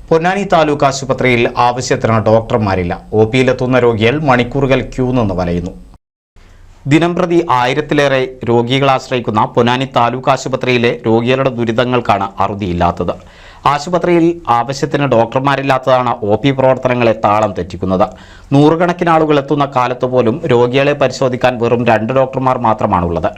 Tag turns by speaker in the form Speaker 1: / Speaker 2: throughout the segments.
Speaker 1: പൊന്നാനി താലൂക്ക് ആശുപത്രിയിൽ ആവശ്യത്തിന് ഡോക്ടർമാരില്ല. ഒപിയിലെത്തുന്ന രോഗികൾ മണിക്കൂറുകൾ ക്യൂ നിന്ന് വലയുന്നു. ദിനംപ്രതി 1000-ലേറെ രോഗികൾ ആശ്രയിക്കുന്ന പൊന്നാനി താലൂക്ക് ആശുപത്രിയിലെ രോഗികളുടെ ദുരിതങ്ങൾക്കാണ് അറുതിയില്ലാത്തത്. ആശുപത്രിയിൽ ആവശ്യത്തിന് ഡോക്ടർമാരില്ലാത്തതാണ് ഒപി പ്രവർത്തനങ്ങളെ താളം തെറ്റിക്കുന്നത്. നൂറുകണക്കിന് ആളുകൾ എത്തുന്ന കാലത്ത് പോലും രോഗികളെ പരിശോധിക്കാൻ വെറും 2 ഡോക്ടർമാർ മാത്രമാണുള്ളത്.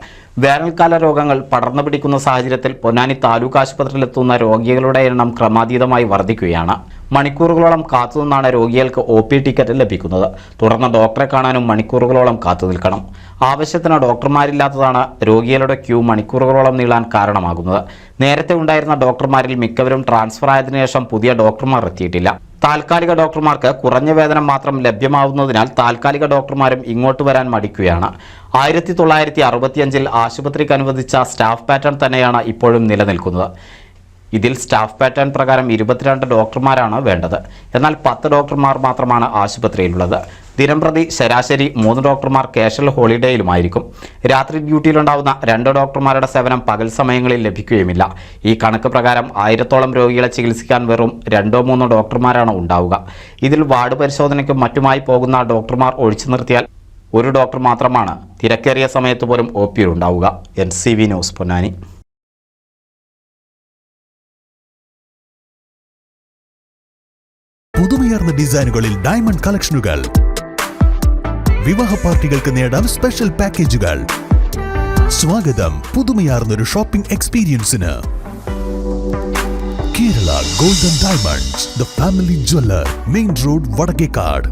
Speaker 1: വേനൽക്കാല രോഗങ്ങൾ പടർന്നു പിടിക്കുന്ന സാഹചര്യത്തിൽ പൊന്നാനി താലൂക്ക് ആശുപത്രിയിലെത്തുന്ന രോഗികളുടെ എണ്ണം ക്രമാതീതമായി വർദ്ധിക്കുകയാണ്. മണിക്കൂറുകളോളം കാത്തുനിന്നാണ് രോഗികൾക്ക് ഒപി ടിക്കറ്റ് ലഭിക്കുന്നത്. തുടർന്ന് ഡോക്ടറെ കാണാനും മണിക്കൂറുകളോളം കാത്തുനിൽക്കണം. ആവശ്യത്തിന് ഡോക്ടർമാരില്ലാത്തതാണ് രോഗികളുടെ ക്യൂ മണിക്കൂറുകളോളം നീളാൻ കാരണമാകുന്നത്. നേരത്തെ ഉണ്ടായിരുന്ന ഡോക്ടർമാരിൽ മിക്കവരും ട്രാൻസ്ഫർ ആയതിനു ശേഷം പുതിയ ഡോക്ടർമാർ എത്തിയിട്ടില്ല. താൽക്കാലിക ഡോക്ടർമാർക്ക് കുറഞ്ഞ വേതനം മാത്രം ലഭ്യമാവുന്നതിനാൽ താൽക്കാലിക ഡോക്ടർമാരും ഇങ്ങോട്ട് വരാൻ മടിക്കുകയാണ്. 1965-ൽ ആശുപത്രിക്ക് അനുവദിച്ച സ്റ്റാഫ് പാറ്റേൺ തന്നെയാണ് ഇപ്പോഴും നിലനിൽക്കുന്നത്. ഇതിൽ സ്റ്റാഫ് പാറ്റേൺ പ്രകാരം 22 ഡോക്ടർമാരാണ് വേണ്ടത്. എന്നാൽ 10 ഡോക്ടർമാർ മാത്രമാണ് ആശുപത്രിയിലുള്ളത്. ദിനംപ്രതി ശരാശരി 3 ഡോക്ടർമാർ കാഷ്വൽ ഹോളിഡേയിലുമായിരിക്കും. രാത്രി ഡ്യൂട്ടിയിലുണ്ടാവുന്ന 2 ഡോക്ടർമാരുടെ സേവനം പകൽ സമയങ്ങളിൽ ലഭിക്കുകയുമില്ല. ഈ കണക്ക് പ്രകാരം 1000-ഓളം രോഗികളെ ചികിത്സിക്കാൻ വെറും 2-3 ഡോക്ടർമാരാണ് ഉണ്ടാവുക. ഇതിൽ വാർഡ് പരിശോധനയ്ക്കും മറ്റുമായി പോകുന്ന ഡോക്ടർമാർ ഒഴിച്ചു നിർത്തിയാൽ 1 ഡോക്ടർ മാത്രമാണ് തിരക്കേറിയ സമയത്ത് പോലും ഒപിയിലുണ്ടാവുക. NCV news Ponnani.
Speaker 2: പുതുമയാർന്ന ഡിസൈനുകളിൽ ഡയമണ്ട് കളക്ഷനുകൾ, വിവാഹ പാർട്ടികൾക്ക് നേടാൻ സ്പെഷ്യൽ പാക്കേജുകൾ. സ്വാഗതം പുതുമയാർന്നൊരു ഷോപ്പിംഗ് എക്സ്പീരിയൻസിന്. Kerala golden diamonds, the family jeweller, main road, Vadakkekad.